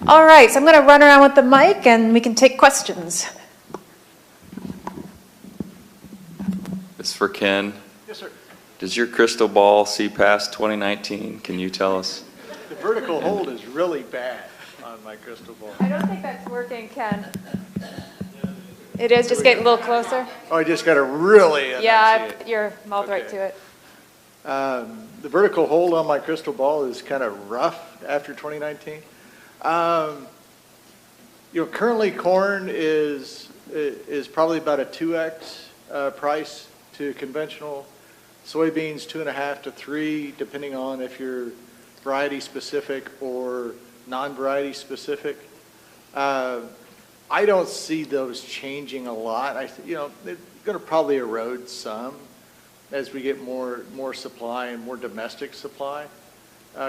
All right, so I'm going to run around with the mic and we can take questions. This is for Ken. Yes, sir. Does your crystal ball see past 2019? Can you tell us? The vertical hold is really bad on my crystal ball. I don't think that's working, Ken. It is, just getting a little closer. Oh, I just got to really Yeah, your mouth right to it. The vertical hold on my crystal ball is kind of rough after 2019. Currently corn is probably about a 2x price to conventional. Soybeans 2.5 to 3, depending on if you're variety specific or non-variety specific. I don't see those changing a lot. They're going to probably erode some as we get more supply and more domestic supply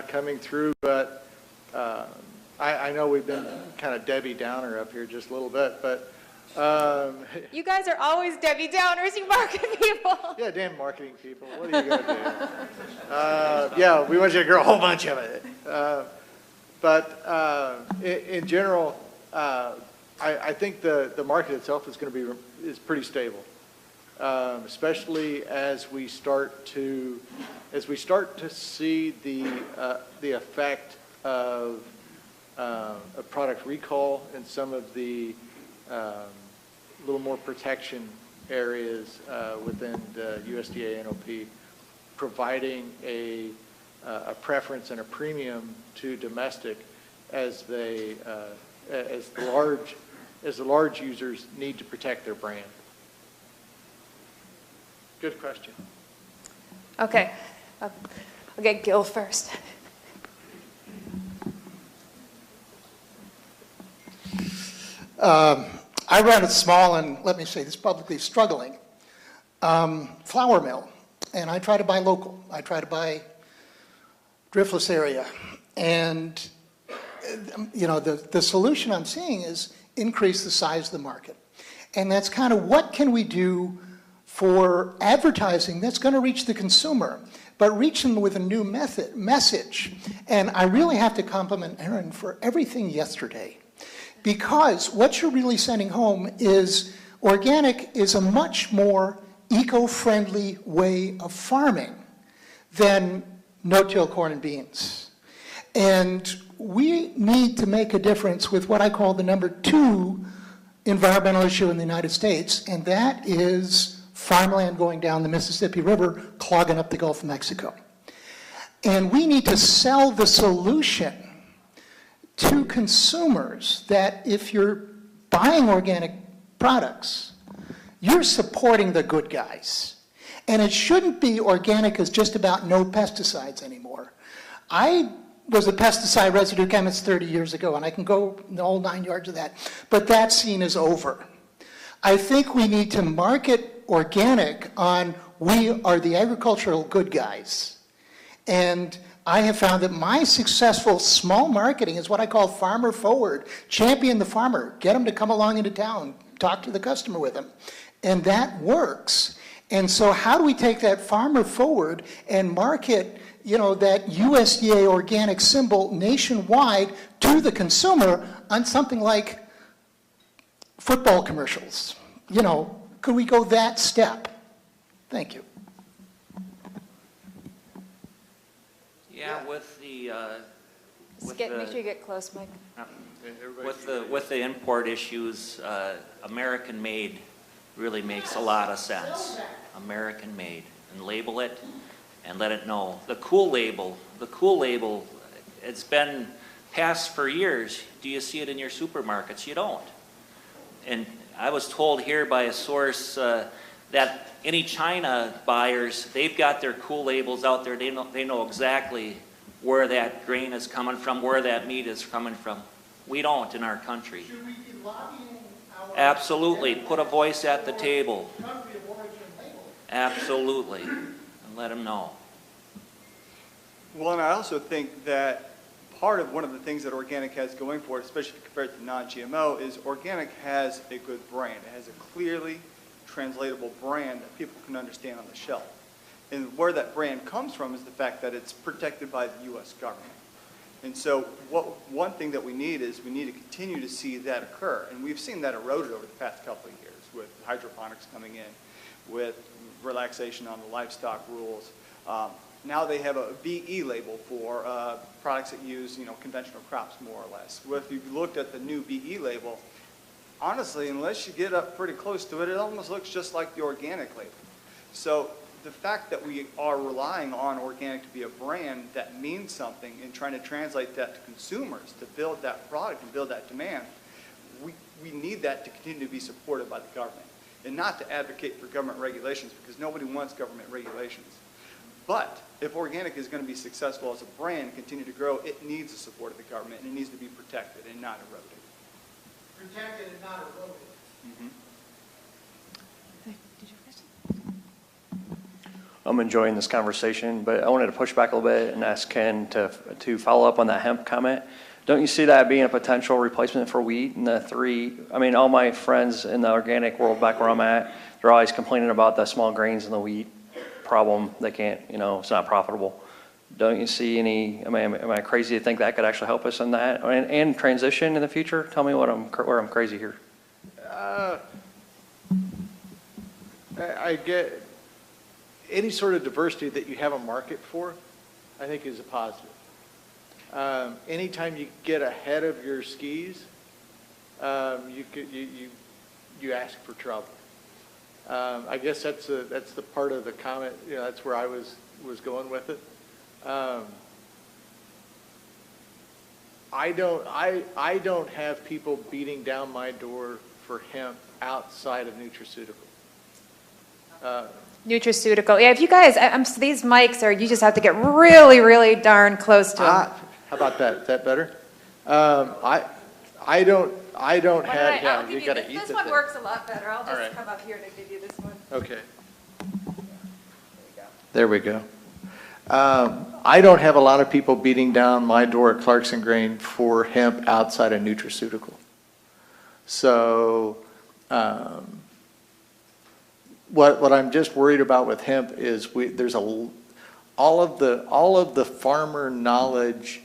coming through. But I know we've been kind of Debbie Downer up here just a little bit, but You guys are always Debbie Downers, you market people. yeah, damn marketing people. What are you going to do? Yeah, we want you to grow a whole bunch of it. But in general, I think the market itself is going to is pretty stable, especially as we start to see the effect of a product recall and some of the little more protection areas within the USDA NOP, providing a preference and a premium to domestic as the large users need to protect their brand. Good question. Okay, I'll get Gil first. I run a small, and let me say this publicly, struggling flour mill, and I try to buy local. I try to buy driftless area, and the solution I'm seeing is increase the size of the market, and that's kind of what can we do for advertising that's going to reach the consumer, but reach them with a new message. And I really have to compliment Aaron for everything yesterday. Because what you're really sending home is organic is a much more eco-friendly way of farming than no-till corn and beans. And we need to make a difference with what I call the number 2 environmental issue in the United States, and that is farmland going down the Mississippi River, clogging up the Gulf of Mexico. And we need to sell the solution to consumers that if you're buying organic products, you're supporting the good guys. And it shouldn't be organic as just about no pesticides anymore. I was a pesticide residue chemist 30 years ago, and I can go the whole 9 yards of that, but that scene is over. I think we need to market organic on we are the agricultural good guys. And I have found that my successful small marketing is what I call farmer forward. Champion the farmer, get them to come along into town, talk to the customer with them. And that works. And so how do we take that farmer forward and market, that USDA organic symbol nationwide to the consumer on something like football commercials? Could we go that step? Thank you. Yeah, with the Make sure you get close, Mike. with the import issues, American made really makes a lot of sense. American made, and label it and let it know. The cool label, it's been passed for years. Do you see it in your supermarkets? You don't. And I was told here by a source that any China buyers, they've got their cool labels out there. They know exactly where that grain is coming from, where that meat is coming from. We don't in our country. Should we be lobbying our... Absolutely. Put a voice at the table. Country of origin label? Absolutely. And let them know. Well, and I also think that one of the things that organic has going for it, especially compared to non-GMO, is organic has a good brand. It has a clearly translatable brand that people can understand on the shelf. And where that brand comes from is the fact that it's protected by the U.S. government. And so one thing that we need is we need to continue to see that occur. And we've seen that eroded over the past couple of years with hydroponics coming in, with relaxation on the livestock rules. Now they have a BE label for products that use, conventional crops more or less. Well, if you looked at the new BE label, honestly, unless you get up pretty close to it, it almost looks just like the organic label. So the fact that we are relying on organic to be a brand that means something and trying to translate that to consumers to build that product and build that demand, we need that to continue to be supported by the government and not to advocate for government regulations, because nobody wants government regulations. But if organic is going to be successful as a brand and continue to grow, it needs the support of the government, and it needs to be protected and not eroded. Protected and not eroded. Mm-hmm. I'm enjoying this conversation, but I wanted to push back a little bit and ask Ken to follow up on that hemp comment. Don't you see that being a potential replacement for wheat? And all my friends in the organic world back where I'm at, they're always complaining about the small grains in the wheat problem. They can't, it's not profitable. Don't you see am I crazy to think that could actually help us in that and transition in the future? Tell me where I'm crazy here. I get any sort of diversity that you have a market for, I think is a positive. Anytime you get ahead of your skis, you ask for trouble. I guess that's the part of the comment. That's where I was going with it. I don't have people beating down my door for hemp outside of nutraceutical. Nutraceutical. Yeah, if you guys, these mics you just have to get really, really darn close to them. How about that? Is that better? I don't have. I'll give you got to eat this the one thing. works a lot better. I'll All just right. come up here to give you this one. Okay. There we go. I don't have a lot of people beating down my door at Clarkson Grain for hemp outside of nutraceutical. So what I'm just worried about with hemp is all of the farmer knowledge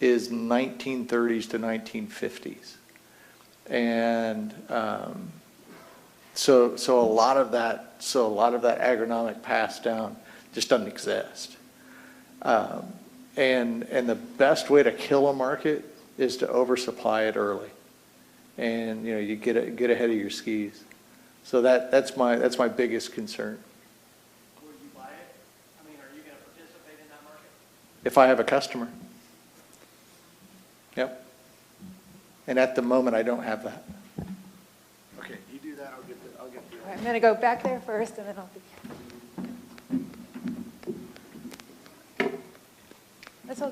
is 1930s to 1950s, and so a lot of that agronomic pass down just doesn't exist. And the best way to kill a market is to oversupply it early, and you get ahead of your skis. So that's my biggest concern. Would you buy it? Are you going to participate in that market? If I have a customer. Yep. And at the moment, I don't have that. Okay, you do that, I'll get the. All right, I'm going to go back there first, and then I'll be.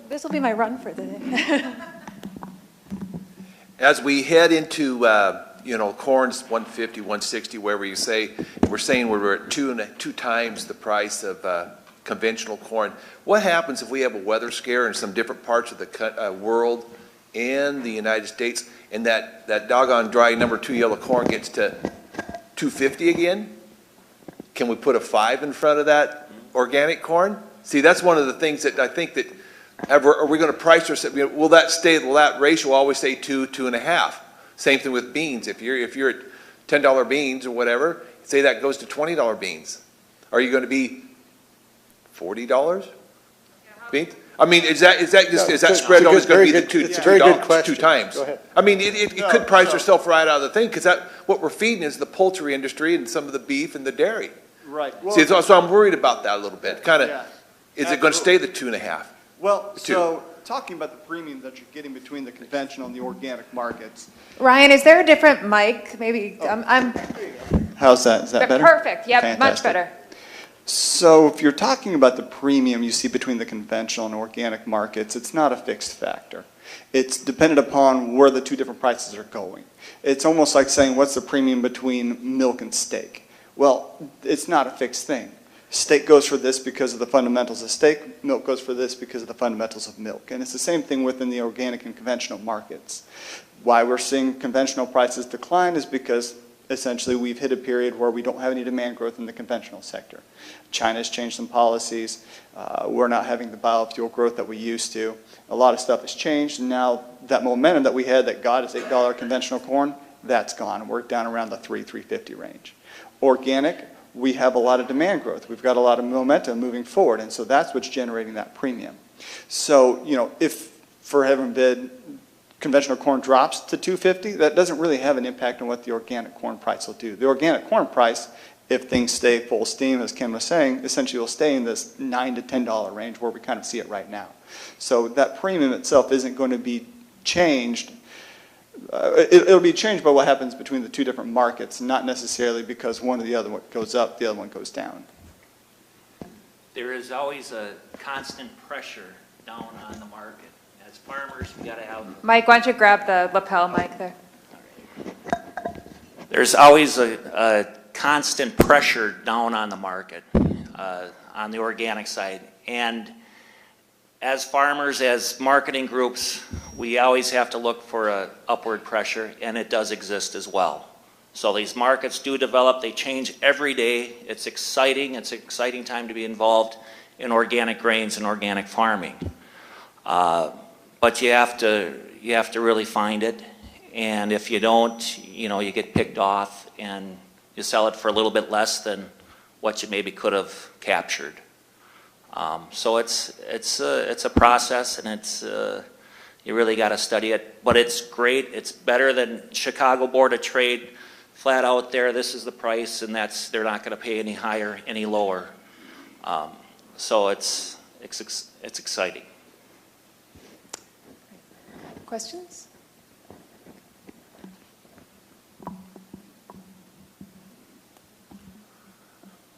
This will be my run for the day. As we head into, corn's 150, 160, wherever we're saying we're at two times the price of conventional corn. What happens if we have a weather scare in some different parts of the world and the United States, and that doggone dry number 2 yellow corn gets to 250 again? Can we put a 5 in front of that organic corn? See, that's one of the things that I think that are we going to price ourselves? Will that ratio always stay 2, 2.5? Same thing with beans. If you're at $10 beans or whatever, say that goes to $20 beans. Are you going to be $40 beans? Is that spread always going to be It's a very good question. 2 times? Go ahead. It could price yourself right out of the thing, because what we're feeding is the poultry industry and some of the beef and the dairy. Right. See, so I'm worried about that a little bit. Yeah. Is it going to stay the 2.5? Well, Two. so talking about the premium that you're getting between the conventional and the organic markets. Ryan, is there a different mic? Maybe I'm How's that? Is that better? perfect. Yep, much Fantastic. better. So if you're talking about the premium you see between the conventional and organic markets, it's not a fixed factor. It's dependent upon where the two different prices are going. It's almost like saying, what's the premium between milk and steak? Well, it's not a fixed thing. Steak goes for this because of the fundamentals of steak. Milk goes for this because of the fundamentals of milk. And it's the same thing within the organic and conventional markets. Why we're seeing conventional prices decline is because essentially we've hit a period where we don't have any demand growth in the conventional sector. China's changed some policies. We're not having the biofuel growth that we used to. A lot of stuff has changed, and now that momentum that we had that got us $8 conventional corn, that's gone. We're down around the $3.50 range. Organic, we have a lot of demand growth. We've got a lot of momentum moving forward, and so that's what's generating that premium. So, you know, if, for heaven forbid, conventional corn drops to $2.50, that doesn't really have an impact on what the organic corn price will do. The organic corn price, if things stay full steam, as Ken was saying, essentially will stay in this $9 to $10 range where we kind of see it right now. So that premium itself isn't going to be changed. It'll be changed by what happens between the two different markets, not necessarily because one or the other one goes up, the other one goes down. There is always a constant pressure down on the market. As farmers, we got to have... Mike, why don't you grab the lapel mic there? There's always a constant pressure down on the market, on the organic side. And as farmers, as marketing groups, we always have to look for a upward pressure, and it does exist as well. So these markets do develop, they change every day. It's exciting. It's an exciting time to be involved in organic grains and organic farming. But you have to really find it. And if you don't, you know, you get picked off and you sell it for a little bit less than what you maybe could have captured. So it's a process, and it's you really got to study it. But it's great. It's better than Chicago Board of Trade, flat out there. This is the price, and they're not going to pay any higher, any lower. So it's exciting. Questions?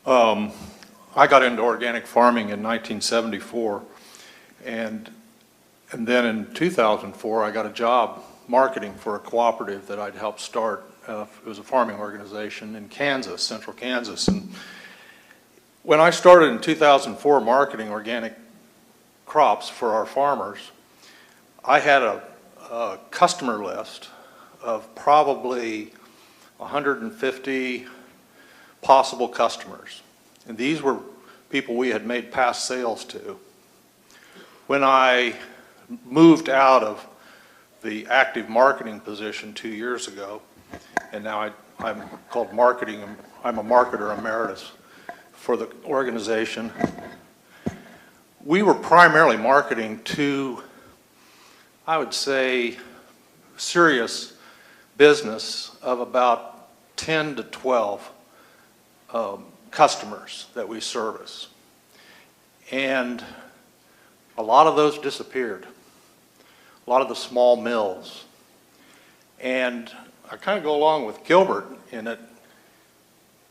I got into organic farming in 1974, and then in 2004 I got a job marketing for a cooperative that I'd helped start. It was a farming organization in Kansas, central Kansas. And when I started in 2004 marketing organic crops for our farmers, I had a customer list of probably 150 possible customers. And these were people we had made past sales to. When I moved out of the active marketing position 2 years ago, and now I'm called marketing, I'm a marketer emeritus for the organization, we were primarily marketing to, I would say, serious business of about 10 to 12 customers that we service. And a lot of those disappeared. A lot of the small mills. And I kind of go along with Gilbert in that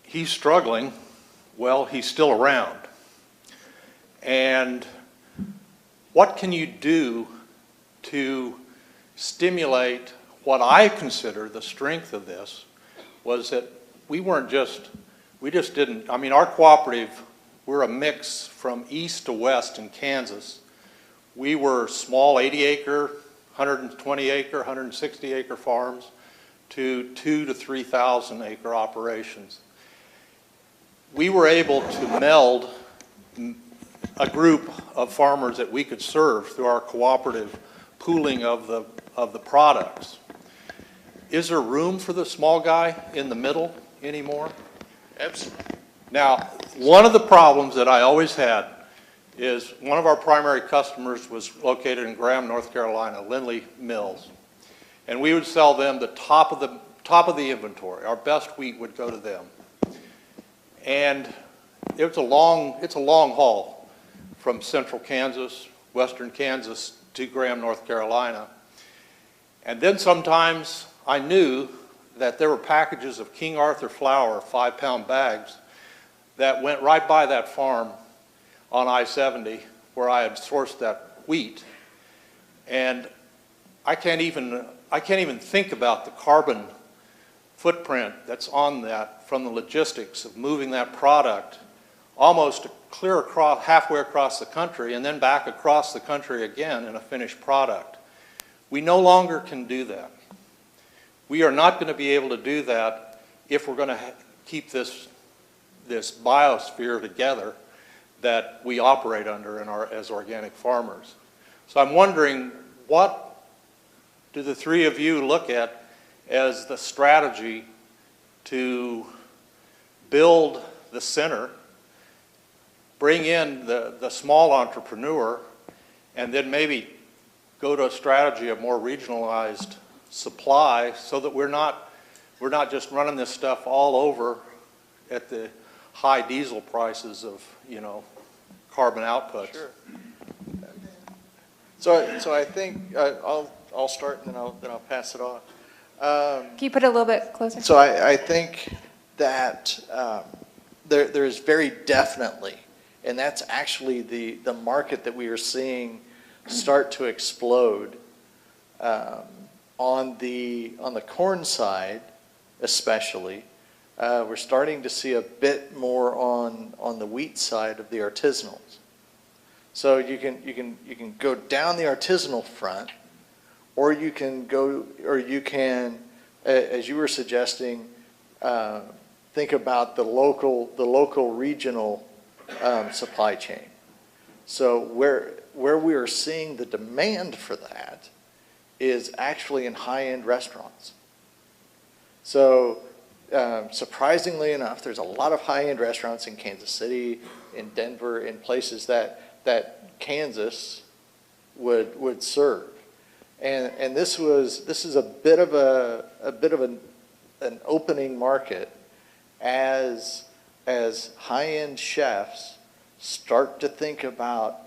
he's struggling. Well, he's still around. And what can you do to stimulate what I consider the strength of this was that we just didn't, I mean, our cooperative, we're a mix from east to west in Kansas. We were small 80-acre, 120-acre, 160-acre farms to 2,000 to 3,000-acre operations. We were able to meld a group of farmers that we could serve through our cooperative pooling of the products. Is there room for the small guy in the middle anymore? Absolutely. Now, one of the problems that I always had is one of our primary customers was located in Graham, North Carolina, Lindley Mills. And we would sell them the top of the inventory. Our best wheat would go to them. And it's a long haul from central Kansas, western Kansas to Graham, North Carolina. And then sometimes I knew that there were packages of King Arthur flour, 5-pound bags, that went right by that farm on I-70 where I had sourced that wheat. And I can't even think about the carbon footprint that's on that from the logistics of moving that product almost clear across, halfway across the country and then back across the country again in a finished product. We no longer can do that. We are not going to be able to do that if we're going to keep this biosphere together that we operate under as organic farmers. So I'm wondering, what do the three of you look at as the strategy to build the center, bring in the small entrepreneur, and then maybe go to a strategy of more regionalized supply so that we're not just running this stuff all over at the high diesel prices of, carbon outputs. Sure. So I think I'll start and then I'll pass it on. Can you put it a little bit closer? So I think that there's very definitely, and that's actually the market that we are seeing start to explode on the corn side, especially. We're starting to see a bit more on the wheat side of the artisanals. So you can go down the artisanal front, or you can as you were suggesting, think about the local regional supply chain. So where we are seeing the demand for that is actually in high-end restaurants. So surprisingly enough, there's a lot of high-end restaurants in Kansas City, in Denver, in places that Kansas would serve. And this is a bit of an opening market as high-end chefs start to think about,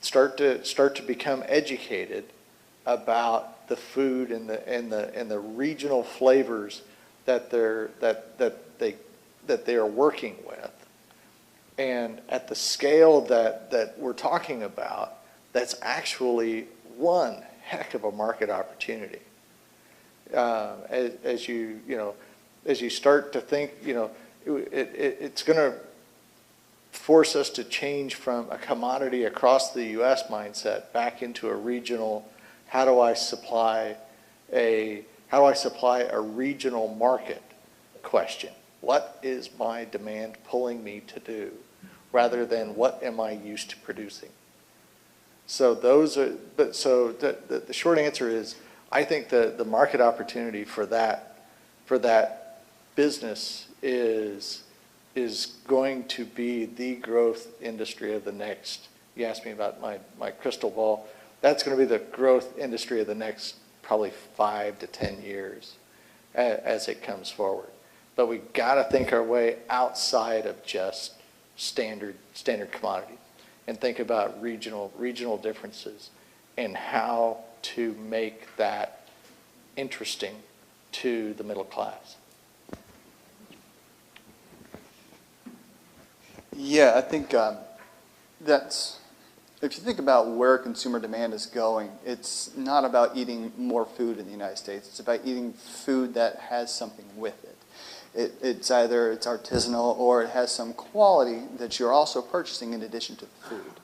start to become educated about the food and the regional flavors that they are working with. And at the scale that we're talking about, that's actually one heck of a market opportunity. As you start to think, it's going to force us to change from a commodity across the U.S. mindset back into a regional, how do I supply a regional market question? What is my demand pulling me to do, rather than what am I used to producing? So the short answer is, I think the market opportunity for that business is going to be the growth industry of the next. You asked me about my crystal ball. That's going to be the growth industry of the next probably 5 to 10 years as it comes forward. But we got to think our way outside of just standard commodities and think about regional differences and how to make that interesting to the middle class. Yeah, I think that's, if you think about where consumer demand is going, it's not about eating more food in the United States. It's about eating food that has something with it. It's either it's artisanal or it has some quality that you're also purchasing in addition to the food.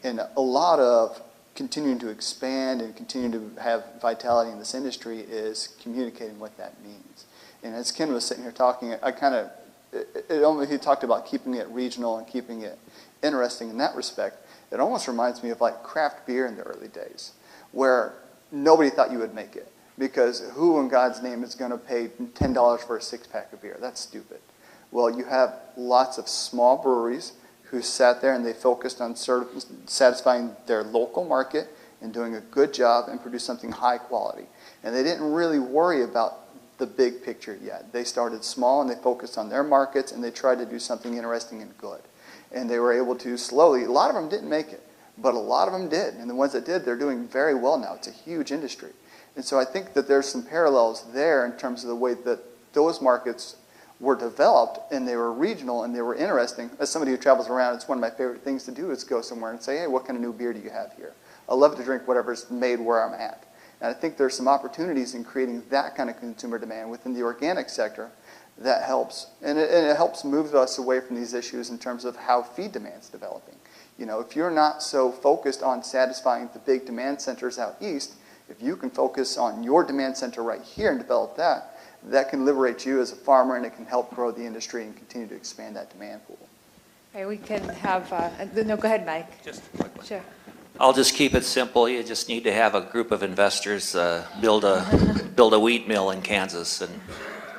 And a lot of continuing to expand and continuing to have vitality in this industry is communicating what that means. And as Ken was sitting here talking, he talked about keeping it regional and keeping it interesting in that respect. It almost reminds me of like craft beer in the early days, where nobody thought you would make it. Because who in God's name is going to pay $10 for a 6-pack of beer? That's stupid. Well, you have lots of small breweries who sat there and they focused on satisfying their local market and doing a good job and produce something high quality. And they didn't really worry about the big picture yet. They started small and they focused on their markets and they tried to do something interesting and good. And they were able to slowly, a lot of them didn't make it, but a lot of them did. And the ones that did, they're doing very well now. It's a huge industry. And so I think that there's some parallels there in terms of the way that those markets were developed and they were regional and they were interesting. As somebody who travels around, it's one of my favorite things to do is go somewhere and say, hey, what kind of new beer do you have here? I love to drink whatever's made where I'm at. And I think there's some opportunities in creating that kind of consumer demand within the organic sector that helps. And it helps move us away from these issues in terms of how feed demand's developing. If you're not so focused on satisfying the big demand centers out east, if you can focus on your demand center right here and develop that, that can liberate you as a farmer, and it can help grow the industry and continue to expand that demand pool. Okay, we can have, no, go ahead, Mike. Just a quick one. Sure. I'll just keep it simple. You just need to have a group of investors build a wheat mill in Kansas, and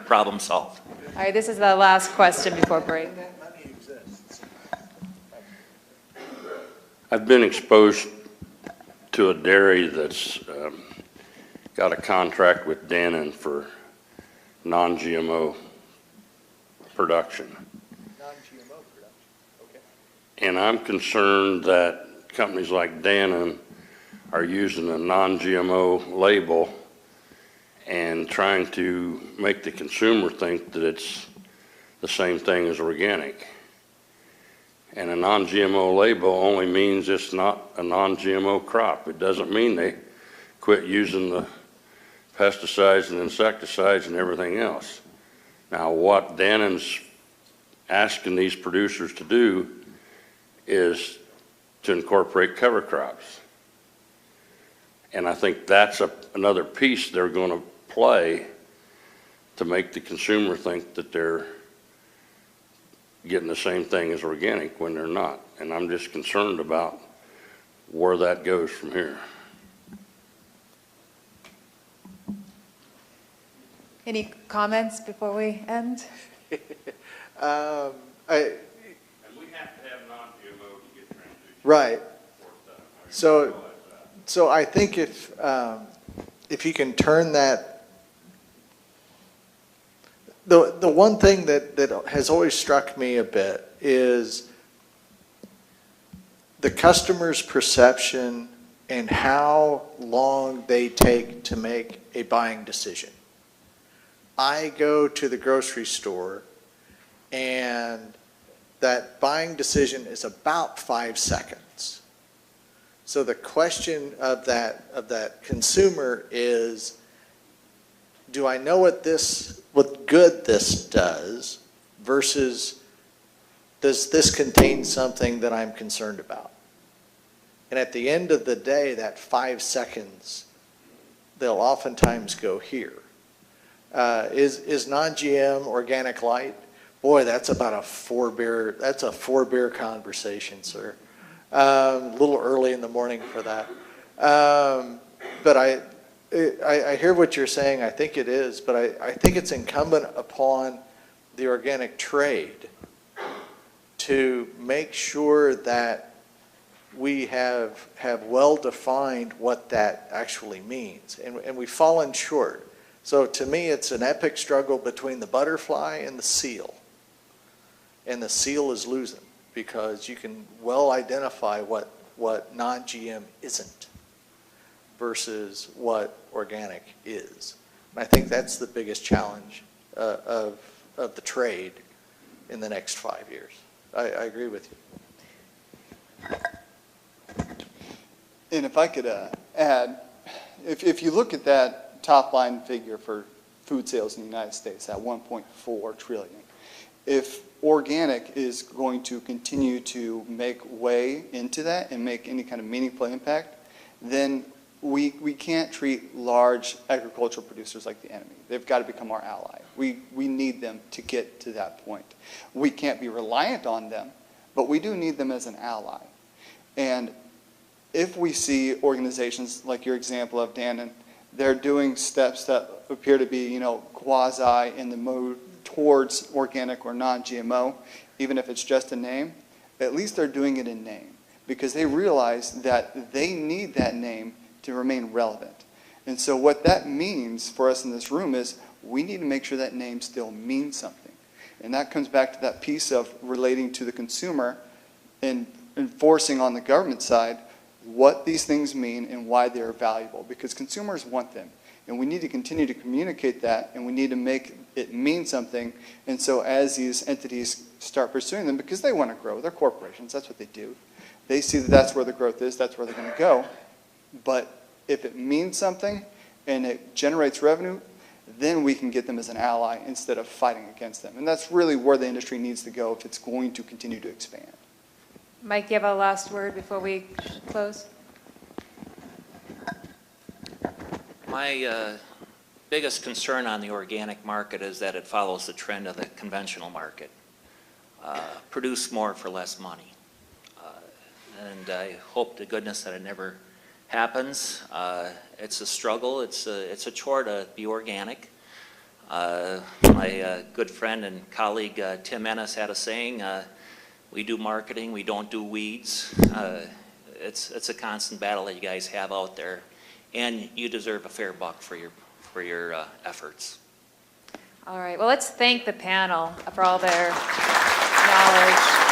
problem solved. All right, this is the last question before break. I've been exposed to a dairy that's got a contract with Danone for non-GMO production. Non-GMO production, okay. And I'm concerned that companies like Danone are using a non-GMO label and trying to make the consumer think that it's the same thing as organic. And a non-GMO label only means it's not a non-GMO crop. It doesn't mean they quit using the pesticides and insecticides and everything else. Now, what Danone's asking these producers to do is to incorporate cover crops. And I think that's another piece they're going to play to make the consumer think that they're getting the same thing as organic when they're not. And I'm just concerned about where that goes from here. Any comments before we end? And we have to have non-GMO to get transition. Right. So I think if you can turn that, the one thing that has always struck me a bit is the customer's perception and how long they take to make a buying decision. I go to the grocery store and that buying decision is about 5 seconds. So the question of that consumer is, do I know what good this does versus does this contain something that I'm concerned about? And at the end of the day, that 5 seconds, they'll oftentimes go here. Is non-GM organic light? Boy, that's about a four beer conversation, sir. A little early in the morning for that. But I hear what you're saying. I think it is, but I think it's incumbent upon the organic trade to make sure that we have well defined what that actually means. And we've fallen short. So to me, it's an epic struggle between the butterfly and the seal. And the seal is losing because you can well identify what non-GM isn't versus what organic is. And I think that's the biggest challenge of the trade in the next 5 years. I agree with you. And if I could add, if you look at that top line figure for food sales in the United States, that 1.4 trillion, if organic is going to continue to make way into that and make any kind of meaningful impact, then we can't treat large agricultural producers like the enemy. They've got to become our ally. We need them to get to that point. We can't be reliant on them, but we do need them as an ally. And if we see organizations like your example of Danone, they're doing steps that appear to be, quasi in the move towards organic or non-GMO, even if it's just a name, at least they're doing it in name because they realize that they need that name to remain relevant. And so what that means for us in this room is we need to make sure that name still means something. And that comes back to that piece of relating to the consumer and enforcing on the government side what these things mean and why they're valuable, because consumers want them. And we need to continue to communicate that, and we need to make it mean something. And so as these entities start pursuing them, because they want to grow, they're corporations, that's what they do. They see that that's where the growth is, that's where they're going to go. But if it means something and it generates revenue, then we can get them as an ally instead of fighting against them. And that's really where the industry needs to go if it's going to continue to expand. Mike, do you have a last word before we close? My biggest concern on the organic market is that it follows the trend of the conventional market. Produce more for less money. And I hope to goodness that it never happens. It's a struggle. It's a chore to be organic. My good friend and colleague Tim Ennis had a saying, we do marketing, we don't do weeds. It's a constant battle that you guys have out there, and you deserve a fair buck for your efforts. All right, well, let's thank the panel for all their knowledge.